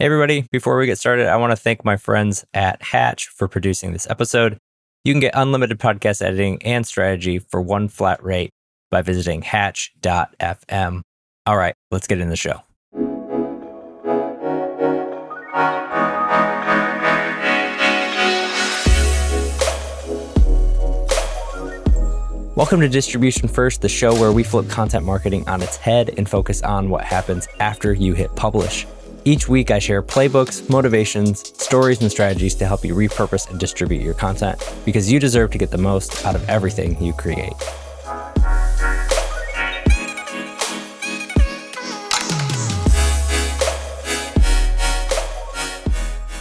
Hey everybody, before we get started, I want to thank my friends at Hatch for producing this episode. You can get unlimited podcast editing and strategy for one flat rate by visiting hatch.fm. All right, let's get into the show. Welcome to Distribution First, the show where we flip content marketing on its head and focus on what happens after you hit publish. Each week, I share playbooks, motivations, stories, and strategies to help you repurpose and distribute your content because you deserve to get the most out of everything you create.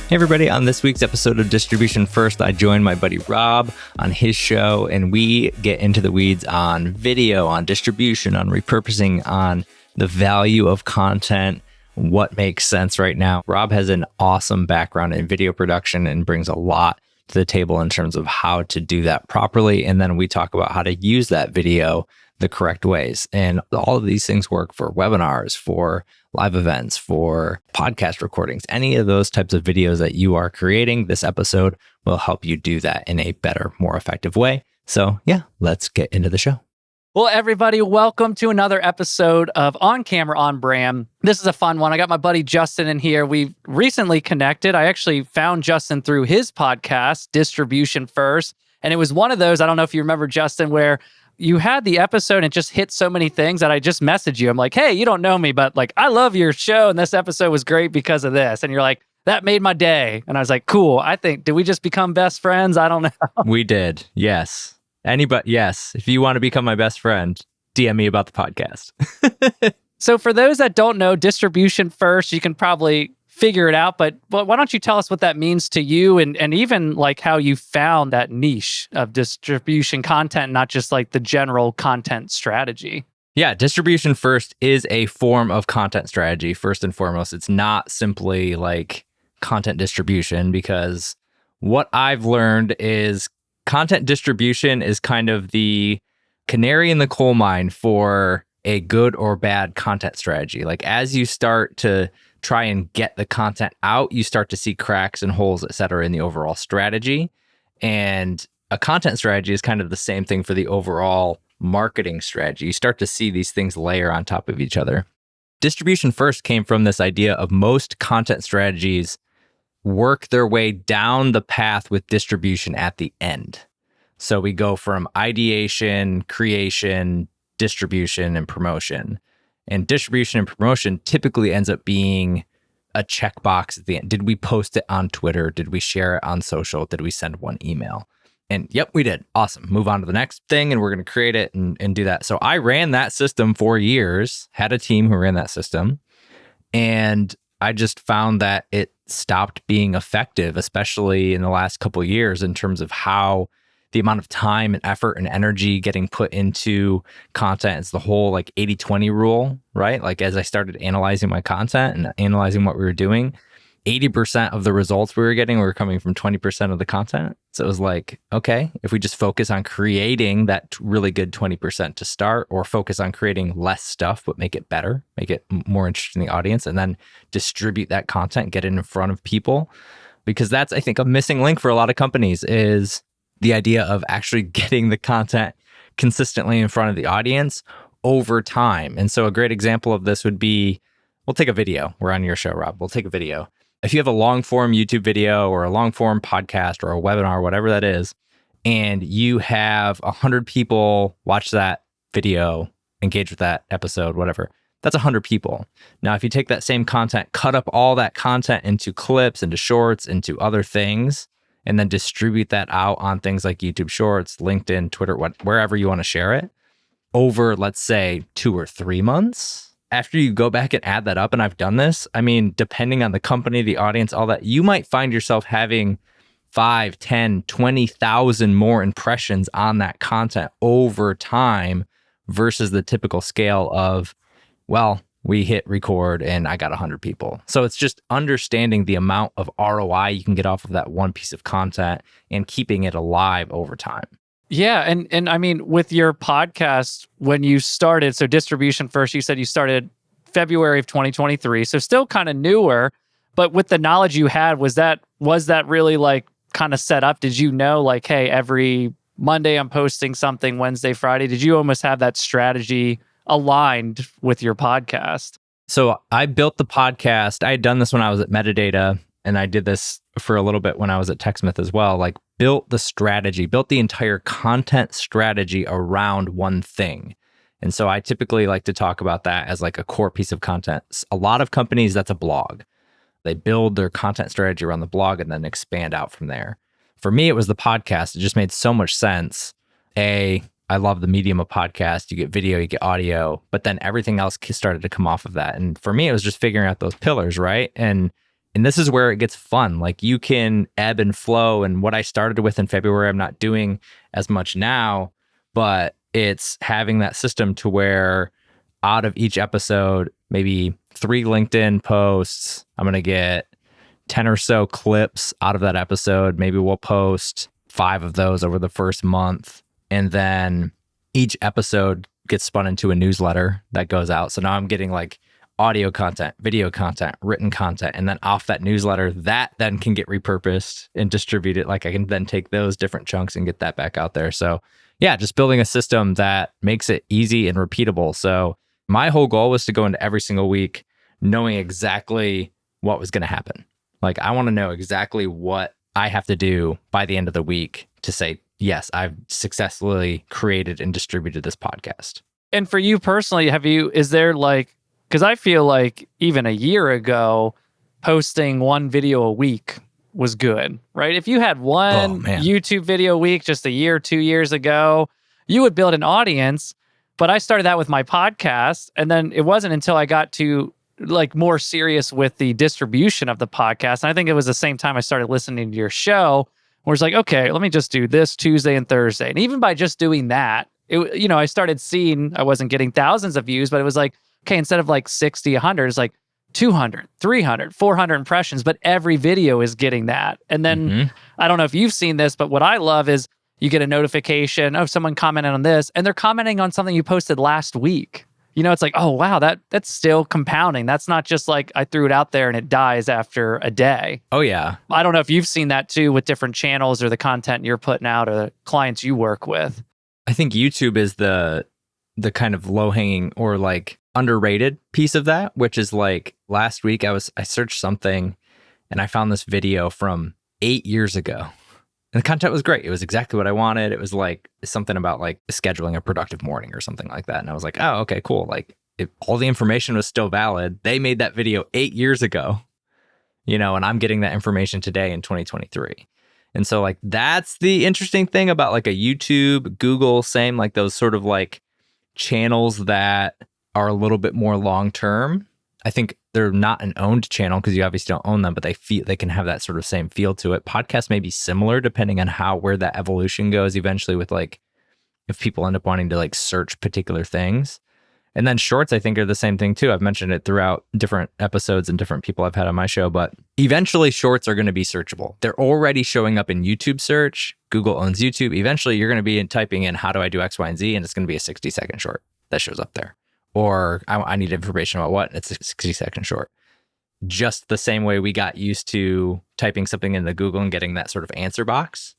Hey everybody, on this week's episode of Distribution First, I joined my buddy Rob on his show, and we get into the weeds on video, on distribution, on repurposing, on the value of content, what makes sense right now. Rob has an awesome background in video production and brings a lot to the table in terms of how to do that properly. And then we talk about how to use that video the correct ways. And all of these things work for webinars, for live events, for podcast recordings, any of those types of videos that you are creating. This episode will help you do that in a better, more effective way. So yeah, let's get into the show. Well, everybody, welcome to another episode of On Camera, On Brand. This is a fun one. I got my buddy Justin in here. We've recently connected. I actually found Justin through his podcast, Distribution First. And it was one of those, I don't know if you remember, Justin, where you had the episode and it just hit so many things that I just messaged you. I'm like, hey, you don't know me, but like, I love your show and this episode was great because of this. And you're like, that made my day. And I was like, cool. I think, did we just become best friends? I don't know. We did. Yes. Yes. If you want to become my best friend, DM me about the podcast. So for those that don't know, Distribution First, you can probably figure it out, but why don't you tell us what that means to you and even like how you found that niche of distribution content, not just like the general content strategy? Yeah, Distribution First is a form of content strategy. First and foremost, it's not simply like content distribution, because what I've learned is content distribution is kind of the canary in the coal mine for a good or bad content strategy. Like as you start to try and get the content out, you start to see cracks and holes, et cetera, in the overall strategy. And a content strategy is kind of the same thing for the overall marketing strategy. You start to see these things layer on top of each other. Distribution First came from this idea of most content strategies work their way down the path with distribution at the end. So we go from ideation, creation, distribution, and promotion. And distribution and promotion typically ends up being a checkbox at the end. Did we post it on Twitter? Did we share it on social? Did we send one email? And yep, we did. Awesome. Move on to the next thing, and we're going to create it and do that. So I ran that system for years, had a team who ran that system, and I just found that it stopped being effective, especially in the last couple of years, in terms of how the amount of time and effort and energy getting put into content. It's the whole like 80-20 rule, right? Like as I started analyzing my content and analyzing what we were doing, 80% of the results we were getting were coming from 20% of the content. So it was like, okay, if we just focus on creating that really good 20% to start, or focus on creating less stuff, but make it better, make it more interesting to the audience, and then distribute that content, get it in front of people. Because that's, I think, a missing link for a lot of companies is the idea of actually getting the content consistently in front of the audience over time. And so a great example of this would be, we'll take a video. We're on your show, Rob. We'll take a video. If you have a long form YouTube video or a long form podcast or a webinar, whatever that is, and you have 100 people watch that video, engage with that episode, whatever, that's 100 people. Now, if you take that same content, cut up all that content into clips, into shorts, into other things, and then distribute that out on things like YouTube Shorts, LinkedIn, Twitter, wherever you want to share it, over, let's say, 2 or 3 months, after you go back and add that up, and I've done this, I mean, depending on the company, the audience, all that, you might find yourself having 5, 10, 20,000 more impressions on that content over time versus the typical scale of, well, we hit record and I got 100 people. So it's just understanding the amount of ROI you can get off of that one piece of content and keeping it alive over time. Yeah. And I mean, with your podcast, when you started, so Distribution First, you said you started February of 2023, so still kind of newer. But with the knowledge you had, was that really like kind of set up? Did you know like, hey, every Monday I'm posting something, Wednesday, Friday? Did you almost have that strategy aligned with your podcast? So I built the podcast. I had done this when I was at Metadata, and I did this for a little bit when I was at TechSmith as well. Like built the strategy, built the entire content strategy around one thing. And so I typically like to talk about that as like a core piece of content. A lot of companies, that's a blog. They build their content strategy around the blog and then expand out from there. For me, it was the podcast. It just made so much sense. I love the medium of podcast. You get video, you get audio, but then everything else started to come off of that. And for me, it was just figuring out those pillars, right? And this is where it gets fun. Like you can ebb and flow. And what I started with in February, I'm not doing as much now, but it's having that system to where out of each episode, maybe 3 LinkedIn posts, I'm going to get 10 or so clips out of that episode. Maybe we'll post 5 of those over the first month. And then each episode gets spun into a newsletter that goes out. So now I'm getting like audio content, video content, written content. And then off that newsletter, that then can get repurposed and distributed. Like I can then take those different chunks and get that back out there. So yeah, just building a system that makes it easy and repeatable. So my whole goal was to go into every single week knowing exactly what was going to happen. Like I want to know exactly what I have to do by the end of the week to say, yes, I've successfully created and distributed this podcast. And for you personally, is there like, because I feel like even a year ago, posting one video a week was good, right? If you had one YouTube video a week just a year, 2 years ago, you would build an audience. But I started that with my podcast. And then it wasn't until I got to like more serious with the distribution of the podcast. And I think it was the same time I started listening to your show, where it's like, okay, let me just do this Tuesday and Thursday. And even by just doing that, I started seeing, I wasn't getting thousands of views, but it was like, okay, instead of like 60, 100, it's like 200, 300, 400 impressions, but every video is getting that. And then I don't know if you've seen this, but what I love is you get a notification of someone commented on this, and they're commenting on something you posted last week. It's like, oh, wow, that's still compounding. That's not just like I threw it out there and it dies after a day. Oh, yeah. I don't know if you've seen that too with different channels or the content you're putting out or the clients you work with. I think YouTube is the kind of low-hanging or like underrated piece of that, which is like last week I searched something and I found this video from 8 years ago. And the content was great. It was exactly what I wanted. It was like something about like scheduling a productive morning or something like that. And I was like, oh, okay, cool. Like if all the information was still valid, they made that video 8 years ago, and I'm getting that information today in 2023. And so like, that's the interesting thing about like a YouTube, Google, same, like those sort of like channels that are a little bit more long-term. I think they're not an owned channel because you obviously don't own them, but they can have that sort of same feel to it. Podcasts may be similar depending on where that evolution goes eventually with like, if people end up wanting to like search particular things. And then shorts, I think, are the same thing too. I've mentioned it throughout different episodes and different people I've had on my show, but eventually shorts are going to be searchable. They're already showing up in YouTube search. Google owns YouTube. Eventually you're going to be typing in, how do I do X, Y, and Z? And it's going to be a 60-second short that shows up there. Or I need information about what? It's a 60-second short. Just the same way we got used to typing something into Google and getting that sort of answer box.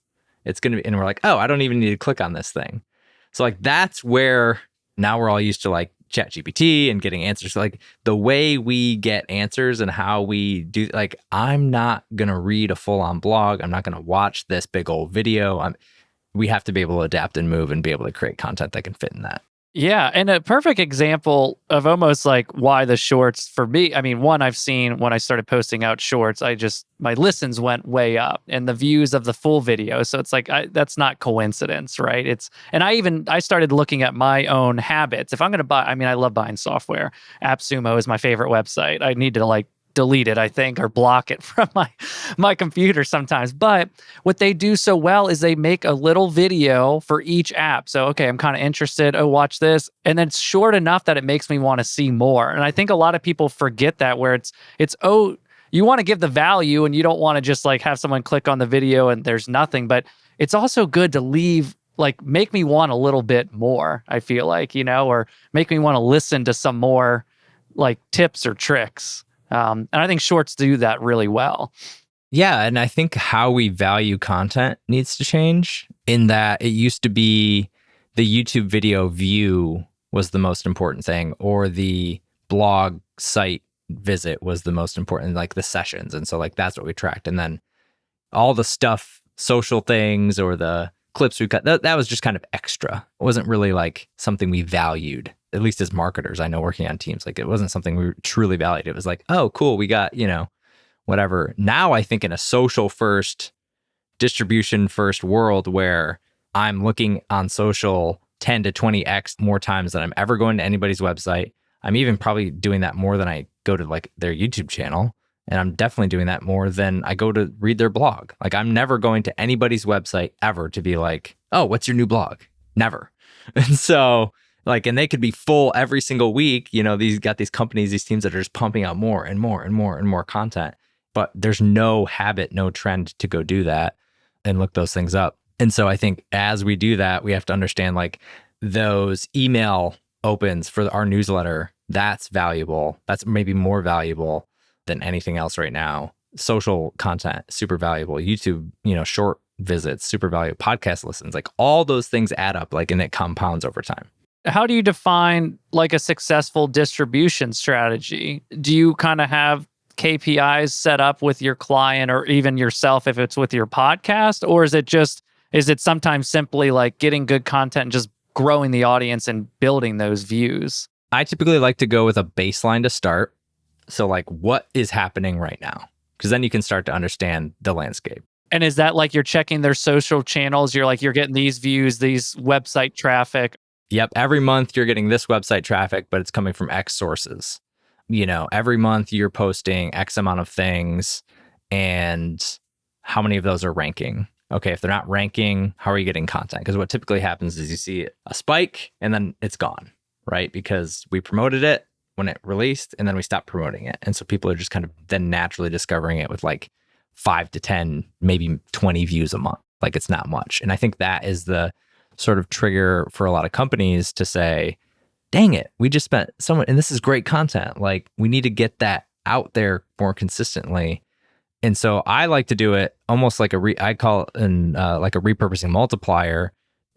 It's going to be, and we're like, oh, I don't even need to click on this thing. So like, that's where now we're all used to like ChatGPT and getting answers. Like the way we get answers and how we do, like, I'm not going to read a full-on blog. I'm not going to watch this big old video. We have to be able to adapt and move and be able to create content that can fit in that. Yeah, and a perfect example of almost like why the shorts for me, I mean, one I've seen when I started posting out shorts, my listens went way up and the views of the full video. So it's like, that's not coincidence, right? I started looking at my own habits. If I'm going to buy, I love buying software. AppSumo is my favorite website. I need to like delete it, I think, or block it from my computer sometimes. But what they do so well is they make a little video for each app. So, okay, I'm kind of interested. Oh, watch this. And then it's short enough that it makes me want to see more. And I think a lot of people forget that, where it's you want to give the value and you don't want to just like have someone click on the video and there's nothing. But it's also good to leave, like, make me want a little bit more, I feel like, or make me want to listen to some more like tips or tricks. And I think shorts do that really well. Yeah, and I think how we value content needs to change in that it used to be the YouTube video view was the most important thing, or the blog site visit was the most important, like the sessions. And so like that's what we tracked. And then all the stuff, social things or the clips we cut, that was just kind of extra. It wasn't really like something we valued, at least as marketers. I know working on teams, like it wasn't something we truly valued. It was like, oh, cool, we got, whatever. Now I think in a social first, distribution first world where I'm looking on social 10 to 20x more times than I'm ever going to anybody's website. I'm even probably doing that more than I go to like their YouTube channel. And I'm definitely doing that more than I go to read their blog. Like I'm never going to anybody's website ever to be like, oh, what's your new blog? Never. And so like, and they could be full every single week. These companies, these teams that are just pumping out more and more and more and more content. But there's no habit, no trend to go do that and look those things up. And so I think as we do that, we have to understand like those email opens for our newsletter, that's valuable. That's maybe more valuable than anything else right now. Social content, super valuable. YouTube, short visits, super valuable. Podcast listens, like all those things add up, like, and it compounds over time. How do you define like a successful distribution strategy? Do you kind of have KPIs set up with your client or even yourself if it's with your podcast? Or is it sometimes simply like getting good content and just growing the audience and building those views? I typically like to go with a baseline to start. So like what is happening right now? Because then you can start to understand the landscape. And is that like you're checking their social channels? You're getting these views, these website traffic. Yep. Every month you're getting this website traffic, but it's coming from X sources. Every month you're posting X amount of things, and how many of those are ranking? Okay, if they're not ranking, how are you getting content? Because what typically happens is you see a spike and then it's gone, right? Because we promoted it when it released and then we stopped promoting it. And so people are just kind of then naturally discovering it with like 5 to 10, maybe 20 views a month. Like it's not much. And I think that is the sort of trigger for a lot of companies to say, dang it, we just spent so much, and this is great content. Like we need to get that out there more consistently. And so I like to do it almost like I call it like a repurposing multiplier,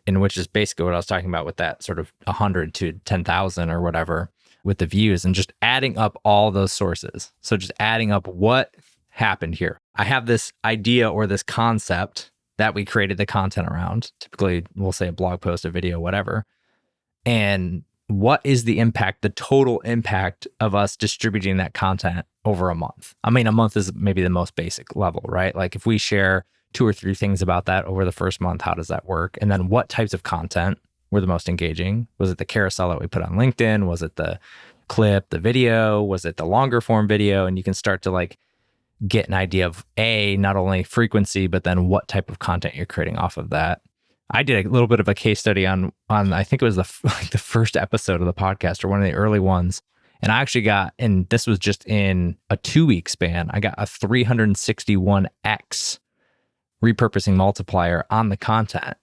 in which is basically what I was talking about with that sort of 100 to 10,000 or whatever with the views, and just adding up all those sources. So just adding up what happened here. I have this idea or this concept that we created the content around. Typically, we'll say a blog post, a video, whatever. And what is the impact, the total impact of us distributing that content over a month? I mean, a month is maybe the most basic level, right? Like if we share 2 or 3 things about that over the first month, how does that work? And then what types of content were the most engaging? Was it the carousel that we put on LinkedIn? Was it the clip, the video? Was it the longer form video? And you can start to like get an idea of not only frequency, but then what type of content you're creating off of that. I did a little bit of a case study on I think it was the first episode of the podcast or one of the early ones. And I actually got, and this was just in a 2-week span, I got a 361x repurposing multiplier on the content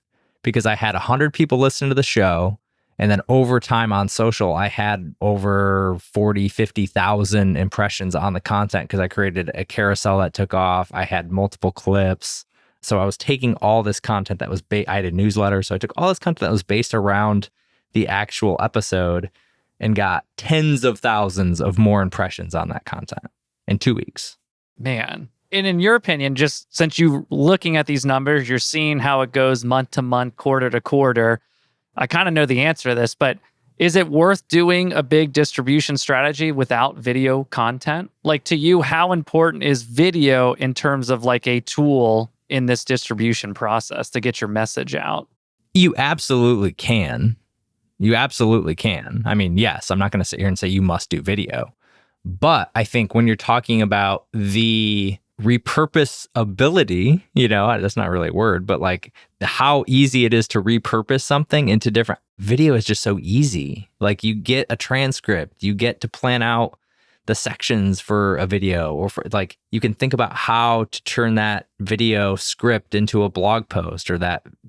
because I had 100 people listen to the show. And then over time on social, I had over 40, 50,000 impressions on the content because I created a carousel that took off. I had multiple clips. So I was taking all this content that was I had a newsletter. So I took all this content that was based around the actual episode and got tens of thousands of more impressions on that content in 2 weeks. Man. And in your opinion, just since you're looking at these numbers, you're seeing how it goes month to month, quarter to quarter. I kind of know the answer to this, but is it worth doing a big distribution strategy without video content? Like to you, how important is video in terms of like a tool in this distribution process to get your message out? You absolutely can. You absolutely can. I mean, yes, I'm not going to sit here and say you must do video. But I think when you're talking about the repurpose ability, that's not really a word, but like how easy it is to repurpose something into different, video is just so easy. Like you get a transcript, you get to plan out the sections for a video, or for like you can think about how to turn that video script into a blog post, or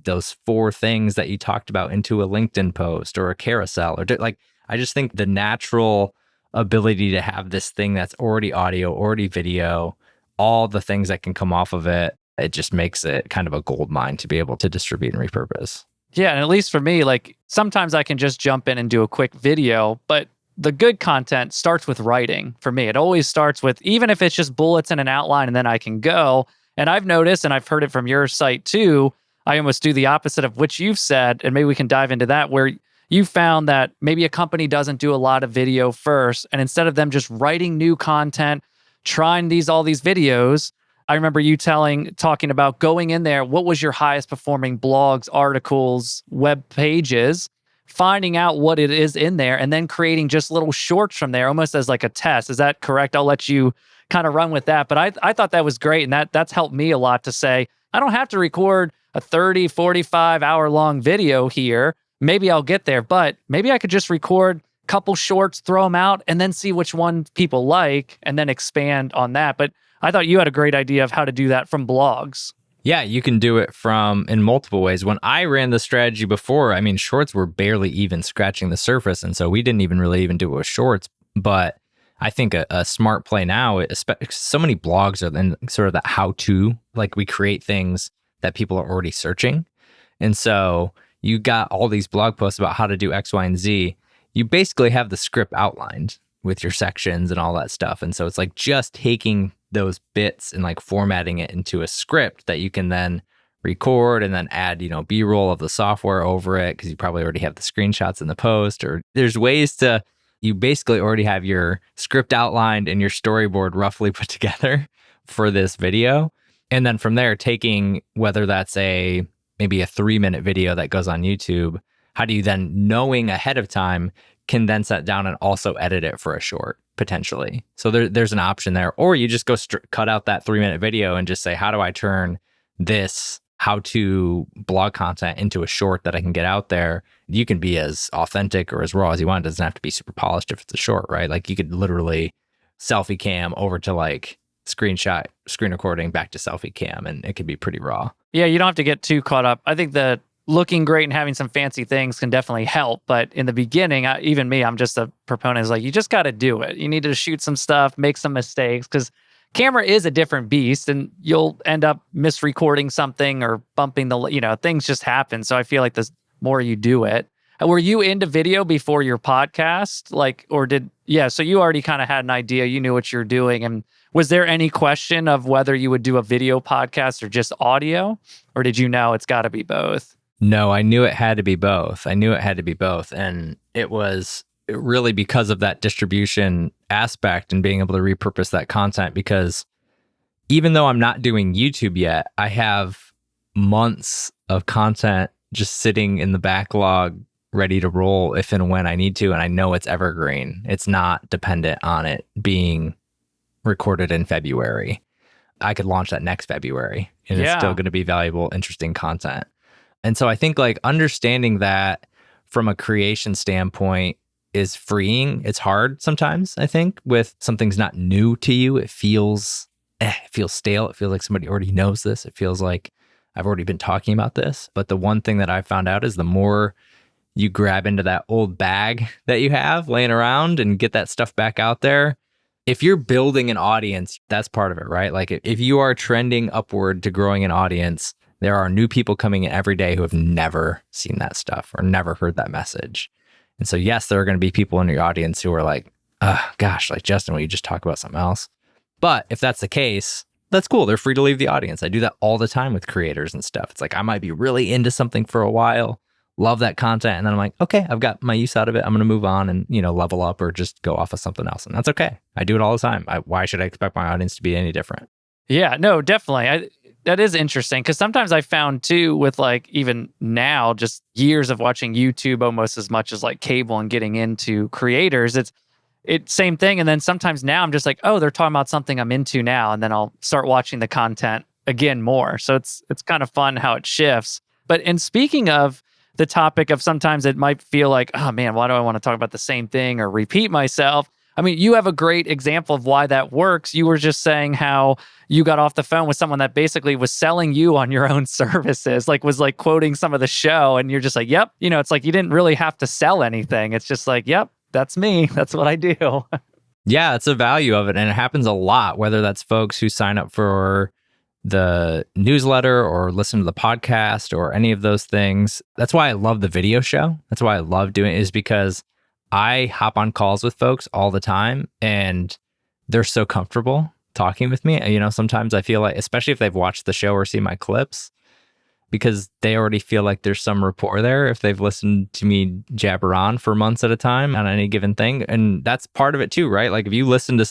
those 4 things that you talked about into a LinkedIn post or a carousel, or like I just think the natural ability to have this thing that's already audio, already video, all the things that can come off of it, it just makes it kind of a gold mine to be able to distribute and repurpose. Yeah, and at least for me, like sometimes I can just jump in and do a quick video, but the good content starts with writing for me. It always starts with, even if it's just bullets and an outline and then I can go. And I've noticed, and I've heard it from your site too, I almost do the opposite of what you've said, and maybe we can dive into that, where you found that maybe a company doesn't do a lot of video first, and instead of them just writing new content, trying all these videos, I remember you talking about going in there, what was your highest performing blogs, articles, web pages, finding out what it is in there, and then creating just little shorts from there, almost as like a test. Is that correct? I'll let you kind of run with that. But I thought that was great, and that's helped me a lot to say, I don't have to record a 30, 45 hour long video here. Maybe I'll get there, but maybe I could just record a couple shorts, throw them out, and then see which one people like, and then expand on that. But I thought you had a great idea of how to do that from blogs. Yeah, you can do it in multiple ways. When I ran the strategy before, I mean, shorts were barely even scratching the surface. And so we didn't even really even do it with shorts. But I think a smart play now, so many blogs are in sort of the how-to, like we create things that people are already searching. And so you got all these blog posts about how to do X, Y, and Z. You basically have the script outlined with your sections and all that stuff. And so it's like just taking those bits and like formatting it into a script that you can then record and then add, B-roll of the software over it, because you probably already have the screenshots in the post, or there's ways to, you basically already have your script outlined and your storyboard roughly put together for this video. And then from there, taking whether that's maybe a 3-minute video that goes on YouTube, how do you then, knowing ahead of time, can then sit down and also edit it for a short, potentially. So there's an option there. Or you just go cut out that 3-minute video and just say, how do I turn this how-to blog content into a short that I can get out there? You can be as authentic or as raw as you want. It doesn't have to be super polished if it's a short, right? Like you could literally selfie cam over to like screen recording back to selfie cam, and it could be pretty raw. Yeah, you don't have to get too caught up. I think that looking great and having some fancy things can definitely help. But in the beginning, even me, I'm just a proponent. Is like, you just got to do it. You need to shoot some stuff, make some mistakes, because camera is a different beast, and you'll end up misrecording something or bumping things just happen. So I feel like the more you do it. Were you into video before your podcast? So you already kind of had an idea, you knew what you're doing. And was there any question of whether you would do a video podcast or just audio? Or did you know it's got to be both? No, I knew it had to be both. And it was really because of that distribution aspect and being able to repurpose that content, because even though I'm not doing YouTube yet, I have months of content just sitting in the backlog ready to roll if and when I need to. And I know it's evergreen. It's not dependent on it being recorded in February. I could launch that next February and it's still going to be valuable, interesting content. And so I think like understanding that from a creation standpoint is freeing. It's hard sometimes, I think, with something's not new to you. It feels stale. It feels like somebody already knows this. It feels like I've already been talking about this. But the one thing that I've found out is the more you grab into that old bag that you have laying around and get that stuff back out there, if you're building an audience, that's part of it, right? Like if you are trending upward to growing an audience, there are new people coming in every day who have never seen that stuff or never heard that message. And so, yes, there are going to be people in your audience who are like, gosh, like Justin, will you just talk about something else? But if that's the case, that's cool. They're free to leave the audience. I do that all the time with creators and stuff. It's like, I might be really into something for a while, love that content. And then I'm like, okay, I've got my use out of it. I'm going to move on and, level up or just go off of something else. And that's okay. I do it all the time. Why should I expect my audience to be any different? Yeah, no, definitely. That is interesting, because sometimes I found too, with like even now, just years of watching YouTube almost as much as like cable and getting into creators, it's same thing. And then sometimes now I'm just like, oh, they're talking about something I'm into now, and then I'll start watching the content again more. So it's kind of fun how it shifts. But in speaking of the topic of sometimes it might feel like, oh man, why do I want to talk about the same thing or repeat myself? I mean, you have a great example of why that works. You were just saying how you got off the phone with someone that basically was selling you on your own services, was quoting some of the show, and you're just like, yep. It's like you didn't really have to sell anything. It's just like, yep, that's me. That's what I do. Yeah, it's a value of it. And it happens a lot, whether that's folks who sign up for the newsletter or listen to the podcast or any of those things. That's why I love the video show. That's why I love doing it, is because I hop on calls with folks all the time and they're so comfortable talking with me. You know, sometimes I feel like, especially if they've watched the show or seen my clips, because they already feel like there's some rapport there if they've listened to me jabber on for months at a time on any given thing. And that's part of it too, right? Like if you listen to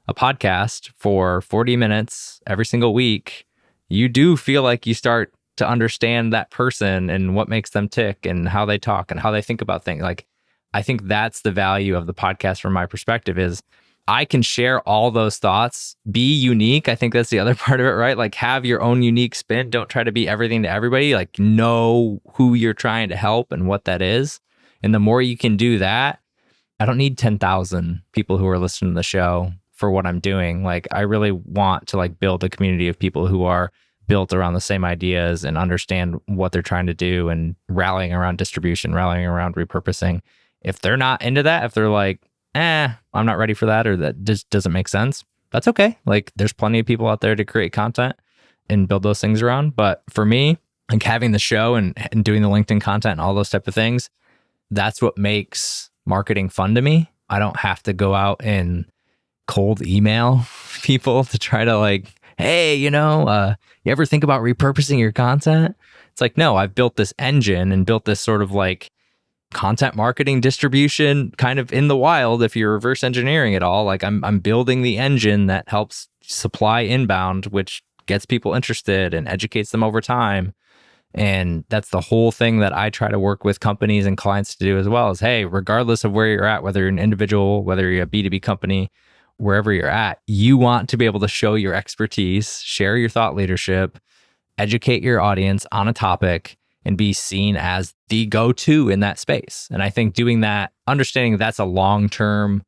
a podcast for 40 minutes every single week, you do feel like you start to understand that person and what makes them tick and how they talk and how they think about things. Like, I think that's the value of the podcast from my perspective, is I can share all those thoughts, be unique. I think that's the other part of it, right? Like have your own unique spin. Don't try to be everything to everybody. Like know who you're trying to help and what that is. And the more you can do that, I don't need 10,000 people who are listening to the show for what I'm doing. Like I really want to like build a community of people who are built around the same ideas and understand what they're trying to do and rallying around distribution, rallying around repurposing. If they're not into that, if they're like, I'm not ready for that, or that just doesn't make sense, that's okay. Like there's plenty of people out there to create content and build those things around. But for me, like having the show and doing the LinkedIn content and all those type of things, that's what makes marketing fun to me. I don't have to go out and cold email people to try to like, hey, you ever think about repurposing your content? It's like, no, I've built this engine and built this sort of like content marketing distribution kind of in the wild. If you're reverse engineering it all, like I'm building the engine that helps supply inbound, which gets people interested and educates them over time. And that's the whole thing that I try to work with companies and clients to do as well, is, hey, regardless of where you're at, whether you're an individual, whether you're a B2B company, wherever you're at, you want to be able to show your expertise, share your thought leadership, educate your audience on a topic, and be seen as the go-to in that space. And I think doing that, understanding that's a long-term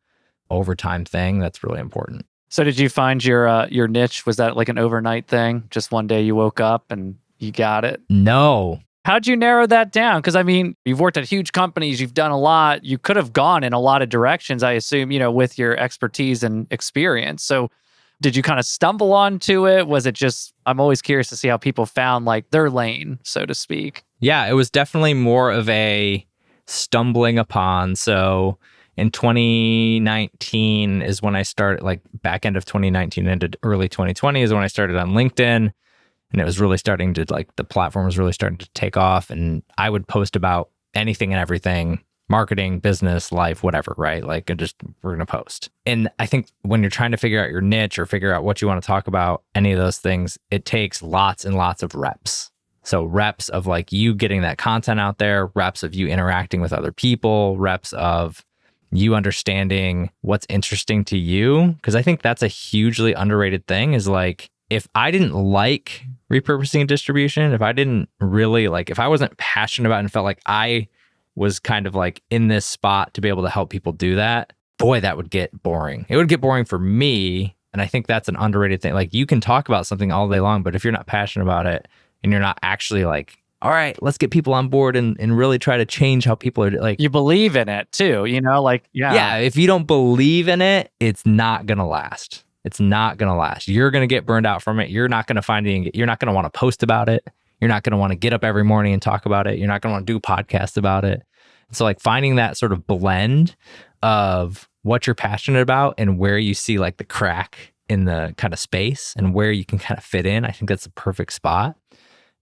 overtime thing, that's really important. So did you find your niche? Was that like an overnight thing? Just one day you woke up and you got it? No. How'd you narrow that down? Because I mean, you've worked at huge companies, you've done a lot. You could have gone in a lot of directions, I assume, with your expertise and experience. So did you kind of stumble onto it? Was it just, I'm always curious to see how people found like their lane, so to speak. Yeah, it was definitely more of a stumbling upon. So in 2019 is when I started, like back end of 2019 into early 2020 is when I started on LinkedIn. And it was really starting to, like, the platform was really starting to take off. And I would post about anything and everything, marketing, business, life, whatever, right? Like, we're going to post. And I think when you're trying to figure out your niche or figure out what you want to talk about, any of those things, it takes lots and lots of reps. So reps of like you getting that content out there, reps of you interacting with other people, reps of you understanding what's interesting to you. Because I think that's a hugely underrated thing, is like, if I didn't like repurposing and distribution, if I didn't really like, if I wasn't passionate about it and felt like I was kind of like in this spot to be able to help people do that, boy, that would get boring. It would get boring for me. And I think that's an underrated thing. Like you can talk about something all day long, but if you're not passionate about it and you're not actually like, all right, let's get people on board and really try to change how people are like. You believe in it too, like, yeah. Yeah, if you don't believe in it, it's not going to last. It's not going to last. You're going to get burned out from it. You're not going to find it. You're not going to want to post about it. You're not going to want to get up every morning and talk about it. You're not going to want to do podcasts about it. So like finding that sort of blend of what you're passionate about and where you see like the crack in the kind of space and where you can kind of fit in, I think that's the perfect spot.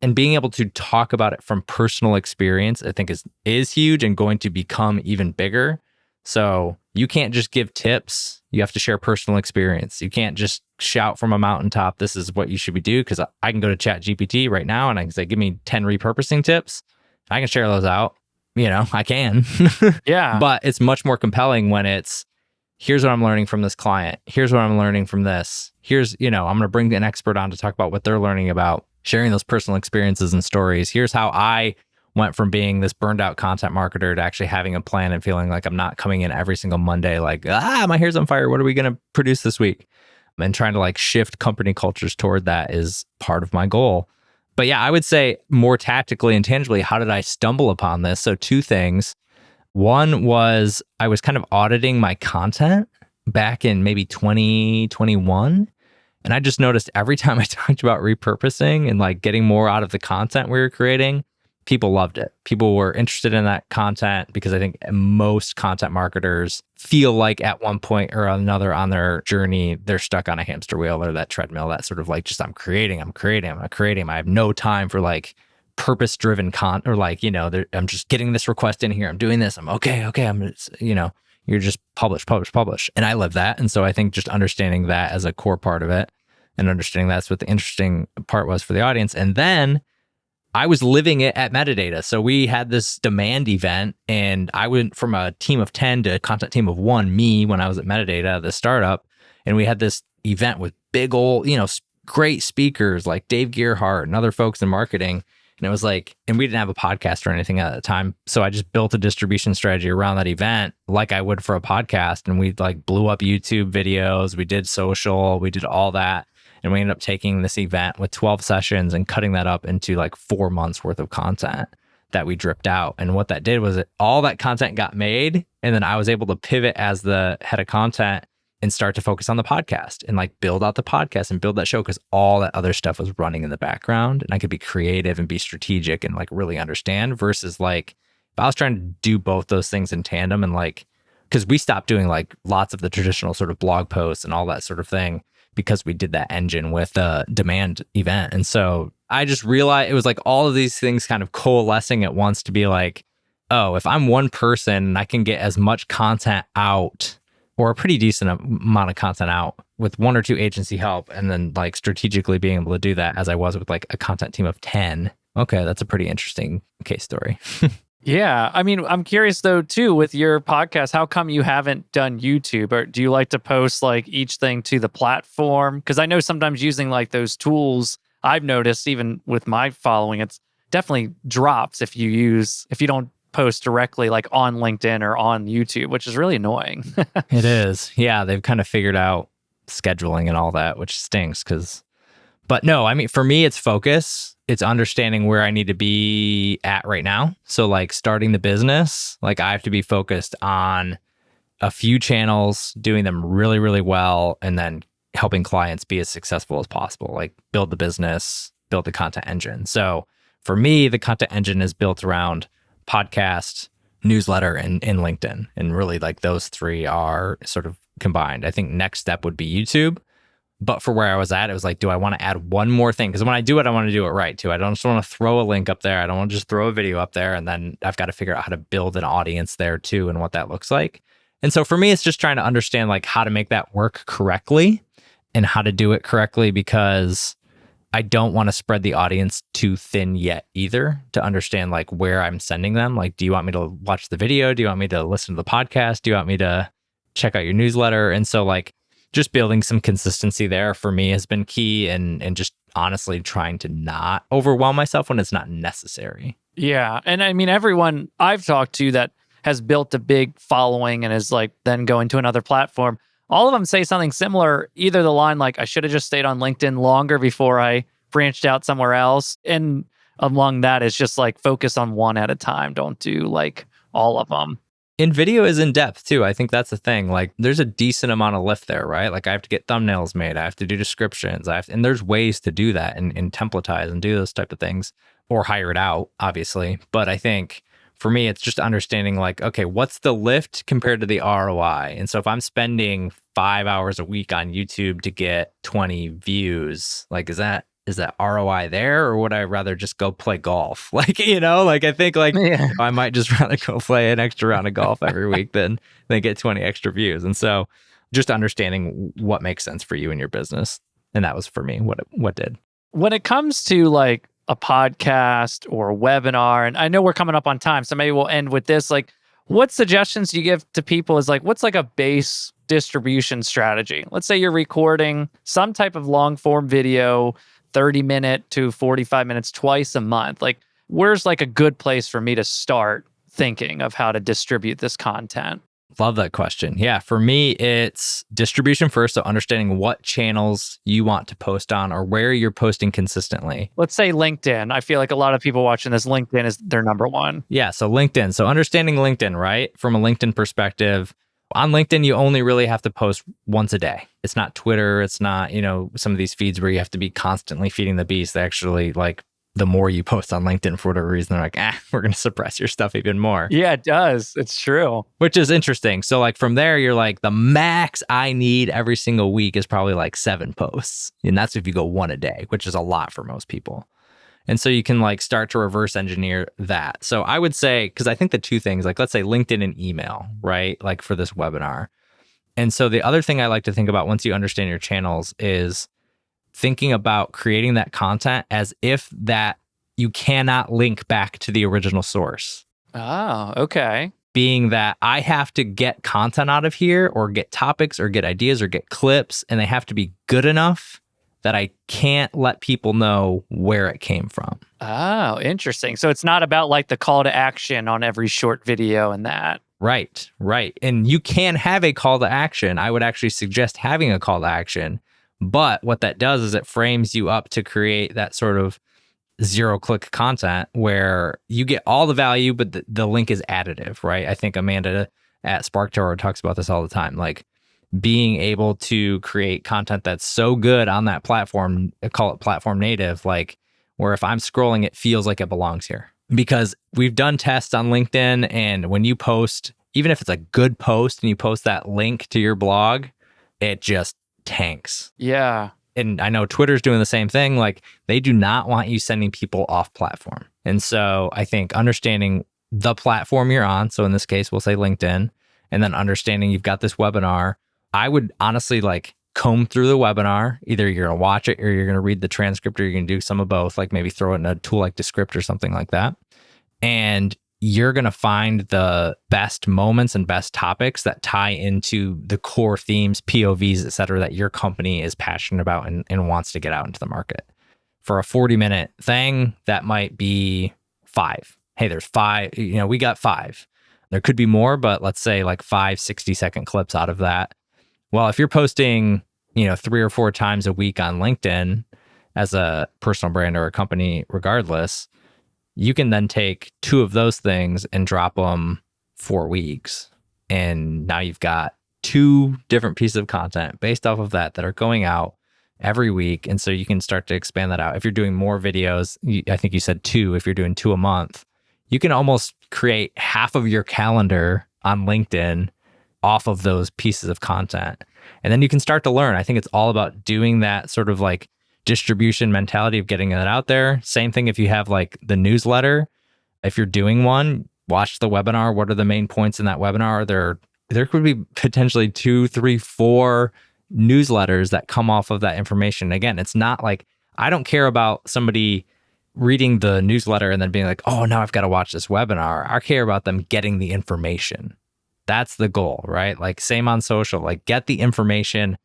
And being able to talk about it from personal experience, I think is huge and going to become even bigger. So you can't just give tips. You have to share personal experience. You can't just shout from a mountaintop, this is what you should be doing, because I can go to ChatGPT right now and I can say, give me 10 repurposing tips. I can share those out. I can. Yeah. But it's much more compelling when it's, here's what I'm learning from this client. Here's what I'm learning from this. Here's, I'm going to bring an expert on to talk about what they're learning about, sharing those personal experiences and stories. Here's how I went from being this burned out content marketer to actually having a plan and feeling like I'm not coming in every single Monday like, my hair's on fire. What are we going to produce this week? And trying to like shift company cultures toward that is part of my goal. But yeah, I would say more tactically and tangibly, how did I stumble upon this? So two things. One was I was kind of auditing my content back in maybe 2021. And I just noticed every time I talked about repurposing and like getting more out of the content we were creating, people loved it. People were interested in that content because I think most content marketers feel like at one point or another on their journey, they're stuck on a hamster wheel or that treadmill, that sort of like just I'm creating. I have no time for like purpose-driven content or like, I'm just getting this request in here. I'm doing this. I'm okay. You're just publish. And I live that. And so I think just understanding that as a core part of it and understanding that's what the interesting part was for the audience. And then I was living it at Metadata. So we had this demand event and I went from a team of 10 to a content team of 1, me, when I was at Metadata, the startup. And we had this event with big old, great speakers like Dave Gearhart and other folks in marketing. And it was like, and we didn't have a podcast or anything at the time. So I just built a distribution strategy around that event like I would for a podcast. And we like blew up YouTube videos. We did social. We did all that. And we ended up taking this event with 12 sessions and cutting that up into like 4 months worth of content that we dripped out. And what that did was all that content got made. And then I was able to pivot as the head of content and start to focus on the podcast and like build out the podcast and build that show because all that other stuff was running in the background and I could be creative and be strategic and like really understand versus like if I was trying to do both those things in tandem and like, because we stopped doing like lots of the traditional sort of blog posts and all that sort of thing because we did that engine with the demand event. And so I just realized it was like all of these things kind of coalescing at once to be like, oh, if I'm one person, I can get as much content out or a pretty decent amount of content out with 1 or 2 agency help and then like strategically being able to do that as I was with like a content team of 10. Okay, that's a pretty interesting case story. Yeah. I mean, I'm curious though, too, with your podcast, how come you haven't done YouTube? Or do you like to post like each thing to the platform? Because I know sometimes using like those tools, I've noticed even with my following, it's definitely drops if you don't post directly like on LinkedIn or on YouTube, which is really annoying. It is. Yeah, they've kind of figured out scheduling and all that, which stinks but no, I mean, for me, it's focus. It's understanding where I need to be at right now. So like starting the business, like I have to be focused on a few channels, doing them really, really well, and then helping clients be as successful as possible, like build the business, build the content engine. So for me, the content engine is built around podcast, newsletter, and LinkedIn. And really like those 3 are sort of combined. I think next step would be YouTube. But for where I was at, it was like, do I want to add one more thing? Because when I do it, I want to do it right too. I don't just want to throw a link up there. I don't want to just throw a video up there. And then I've got to figure out how to build an audience there too and what that looks like. And so for me, it's just trying to understand like how to make that work correctly and how to do it correctly because I don't want to spread the audience too thin yet either to understand like where I'm sending them. Like, do you want me to watch the video? Do you want me to listen to the podcast? Do you want me to check out your newsletter? And so like just building some consistency there for me has been key and just honestly trying to not overwhelm myself when it's not necessary. Yeah. And I mean, everyone I've talked to that has built a big following and is like then going to another platform, all of them say something similar, either the line like, I should have just stayed on LinkedIn longer before I branched out somewhere else. And among that is just like focus on one at a time. Don't do like all of them. And video is in depth too. I think that's the thing. Like there's a decent amount of lift there, right? Like I have to get thumbnails made. I have to do descriptions. And there's ways to do that and templatize and do those type of things or hire it out, obviously. But I think for me, it's just understanding like, okay, what's the lift compared to the ROI? And so if I'm spending 5 hours a week on YouTube to get 20 views, like, is that ROI there, or would I rather just go play golf? Like, like I think like I might just rather go play an extra round of golf every week than get 20 extra views. And so just understanding what makes sense for you and your business. And that was for me what did. When it comes to like a podcast or a webinar, and I know we're coming up on time, so maybe we'll end with this. Like, what suggestions do you give to people is like, what's like a base distribution strategy? Let's say you're recording some type of long form video, 30-minute to 45 minutes twice a month. Like, where's like a good place for me to start thinking of how to distribute this content? Love that question. Yeah, for me, it's distribution first. So understanding what channels you want to post on or where you're posting consistently. Let's say LinkedIn. I feel like a lot of people watching this, LinkedIn is their number one. Yeah, so LinkedIn. So understanding LinkedIn, right? From a LinkedIn perspective, on LinkedIn, you only really have to post once a day. It's not Twitter. It's not, some of these feeds where you have to be constantly feeding the beast. They actually the more you post on LinkedIn for whatever reason, they're like, we're going to suppress your stuff even more. Yeah, it does. It's true. Which is interesting. So from there, you're like, the max I need every single week is probably 7 posts. And that's if you go 1 a day, which is a lot for most people. And so you can start to reverse engineer that. So I would say, because I think the two things, let's say LinkedIn and email, right? For this webinar. And so the other thing I like to think about once you understand your channels is thinking about creating that content as if that you cannot link back to the original source. Oh, okay. Being that I have to get content out of here or get topics or get ideas or get clips, and they have to be good enough that I can't let people know where it came from. Oh, interesting. So it's not about the call to action on every short video and that. Right. And you can have a call to action. I would actually suggest having a call to action. But what that does is it frames you up to create that sort of 0-click content where you get all the value, but the link is additive, right? I think Amanda at SparkToro talks about this all the time. Being able to create content that's so good on that platform, I call it platform native, where if I'm scrolling, it feels like it belongs here. Because we've done tests on LinkedIn, and when you post, even if it's a good post and you post that link to your blog, it just tanks. Yeah. And I know Twitter's doing the same thing. They do not want you sending people off platform. And so I think understanding the platform you're on, so in this case, we'll say LinkedIn, and then understanding you've got this webinar, I would honestly comb through the webinar. Either you're going to watch it or you're going to read the transcript, or you're going to do some of both, maybe throw it in a tool like Descript or something like that. And you're going to find the best moments and best topics that tie into the core themes, POVs, et cetera, that your company is passionate about and wants to get out into the market. For a 40-minute thing, that might be 5. Hey, there's 5. We got 5. There could be more, but let's say 5 60-second clips out of that. Well, if you're posting, 3 or 4 times a week on LinkedIn as a personal brand or a company, regardless, you can then take 2 of those things and drop them 4 weeks. And now you've got 2 different pieces of content based off of that are going out every week. And so you can start to expand that out. If you're doing more videos, I think you said 2, if you're doing 2 a month, you can almost create half of your calendar on LinkedIn off of those pieces of content. And then you can start to learn. I think it's all about doing that sort of distribution mentality of getting it out there. Same thing if you have the newsletter. If you're doing one, watch the webinar. What are the main points in that webinar? There could be potentially 2, 3, 4 newsletters that come off of that information. Again, it's not I don't care about somebody reading the newsletter and then being oh, now I've got to watch this webinar. I care about them getting the information. That's the goal, right? Same on social, get the information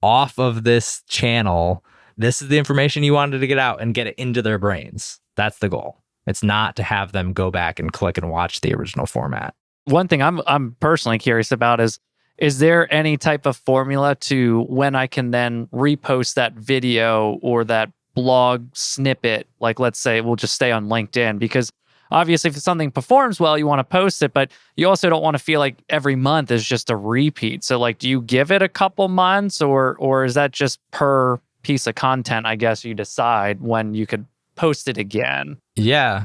off of this channel. This is the information you wanted to get out and get it into their brains. That's the goal. It's not to have them go back and click and watch the original format. One thing I'm personally curious about is there any type of formula to when I can then repost that video or that blog snippet? Let's say we'll just stay on LinkedIn, because obviously if something performs well, you want to post it, but you also don't want to feel like every month is just a repeat. So do you give it a couple months or is that just per piece of content, I guess you decide when you could post it again? Yeah,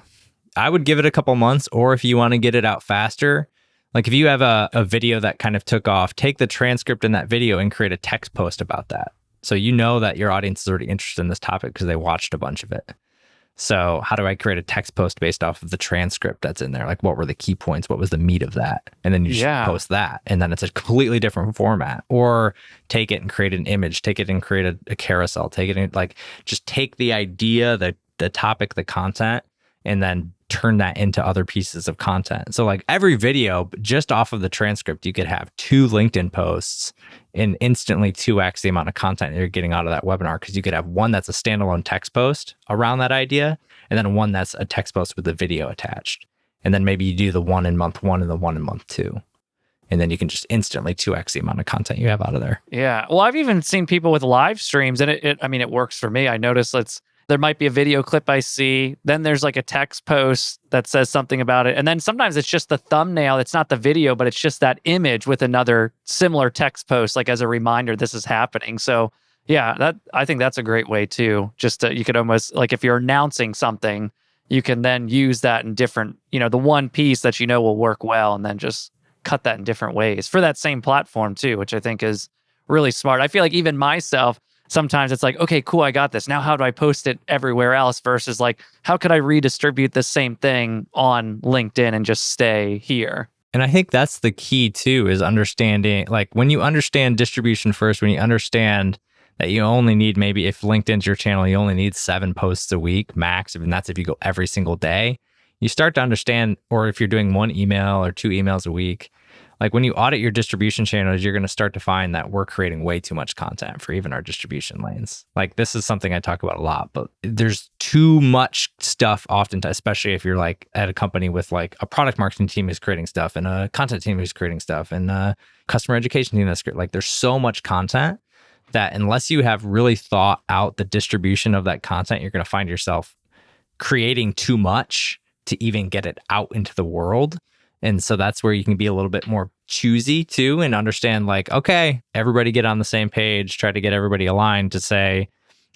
I would give it a couple months, or if you want to get it out faster, if you have a video that kind of took off, take the transcript in that video and create a text post about that. So that your audience is already interested in this topic because they watched a bunch of it. So how do I create a text post based off of the transcript that's in there? What were the key points? What was the meat of that? And then you just post that. And then it's a completely different format. Or take it and create an image, take it and create a carousel, take it and just take the idea, the topic, the content, and then turn that into other pieces of content. So every video, just off of the transcript, you could have 2 LinkedIn posts and instantly 2x the amount of content you're getting out of that webinar, because you could have one that's a standalone text post around that idea, and then one that's a text post with a video attached. And then maybe you do the one in month 1 and the one in month 2. And then you can just instantly 2x the amount of content you have out of there. Yeah. Well, I've even seen people with live streams, and it works for me. I notice there might be a video clip I see, then there's like a text post that says something about it. And then sometimes it's just the thumbnail. It's not the video, but it's just that image with another similar text post, like as a reminder, this is happening. So yeah, I think that's a great way too. You could almost, like if you're announcing something, you can then use that in different, the one piece that will work well, and then just cut that in different ways for that same platform too, which I think is really smart. I feel like even myself, sometimes it's like, okay, cool, I got this. Now how do I post it everywhere else versus like, how could I redistribute the same thing on LinkedIn and just stay here? And I think that's the key too, is understanding, like when you understand distribution first, when you understand that you only need, maybe if LinkedIn's your channel, you only need 7 posts a week max, and that's if you go every single day, you start to understand, or if you're doing 1 email or 2 emails a week, like when you audit your distribution channels, you're going to start to find that we're creating way too much content for even our distribution lanes. Like this is something I talk about a lot, but there's too much stuff often, especially if you're like at a company with like a product marketing team who's creating stuff and a content team who's creating stuff and a customer education team that's great. Like there's so much content that unless you have really thought out the distribution of that content, you're going to find yourself creating too much to even get it out into the world. And so that's where you can be a little bit more choosy too, and understand like, okay, everybody get on the same page, try to get everybody aligned to say,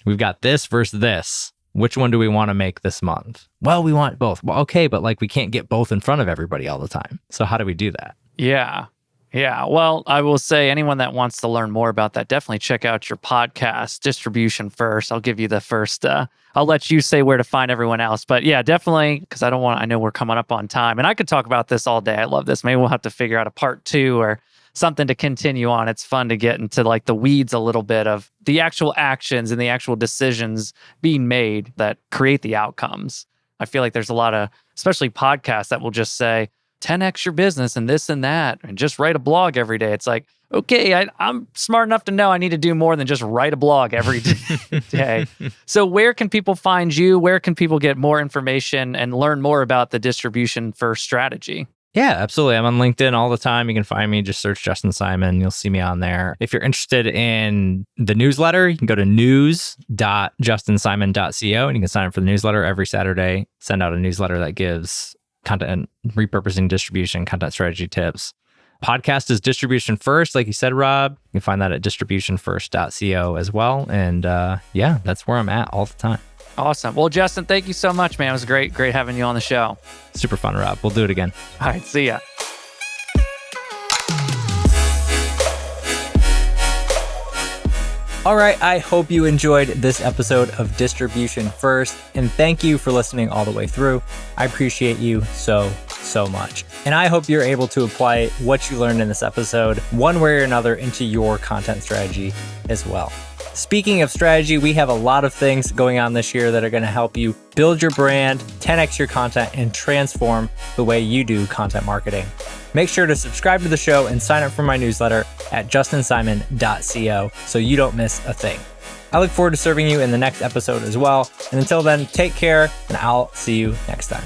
we've got this versus this. Which one do we want to make this month? Well, we want both. Well, okay, but like we can't get both in front of everybody all the time. So how do we do that? Yeah. Yeah. Well, I will say anyone that wants to learn more about that, definitely check out your podcast, Distribution First. I'll give you the first, I'll let you say where to find everyone else. But yeah, definitely, because I know we're coming up on time and I could talk about this all day. I love this. Maybe we'll have to figure out a part 2 or something to continue on. It's fun to get into like the weeds a little bit of the actual actions and the actual decisions being made that create the outcomes. I feel like there's a lot of, especially podcasts, that will just say, 10x your business and this and that, and just write a blog every day. It's like, okay, I'm smart enough to know I need to do more than just write a blog every day. So where can people find you? Where can people get more information and learn more about the Distribution First strategy? Yeah, absolutely. I'm on LinkedIn all the time. You can find me, just search Justin Simon. You'll see me on there. If you're interested in the newsletter, you can go to news.justinsimon.co and you can sign up for the newsletter every Saturday. Send out a newsletter that gives content repurposing, distribution, content strategy tips. Podcast is Distribution First, like you said, Rob. You can find that at distributionfirst.co as well. And yeah, that's where I'm at all the time. Awesome. Well, Justin, thank you so much, man. It was great having you on the show. Super fun, Rob. We'll do it again. All right, see ya. All right, I hope you enjoyed this episode of Distribution First, and thank you for listening all the way through. I appreciate you so much. And I hope you're able to apply what you learned in this episode one way or another into your content strategy as well. Speaking of strategy, we have a lot of things going on this year that are going to help you build your brand, 10x your content, and transform the way you do content marketing. Make sure to subscribe to the show and sign up for my newsletter at justinsimon.co so you don't miss a thing. I look forward to serving you in the next episode as well. And until then, take care, and I'll see you next time.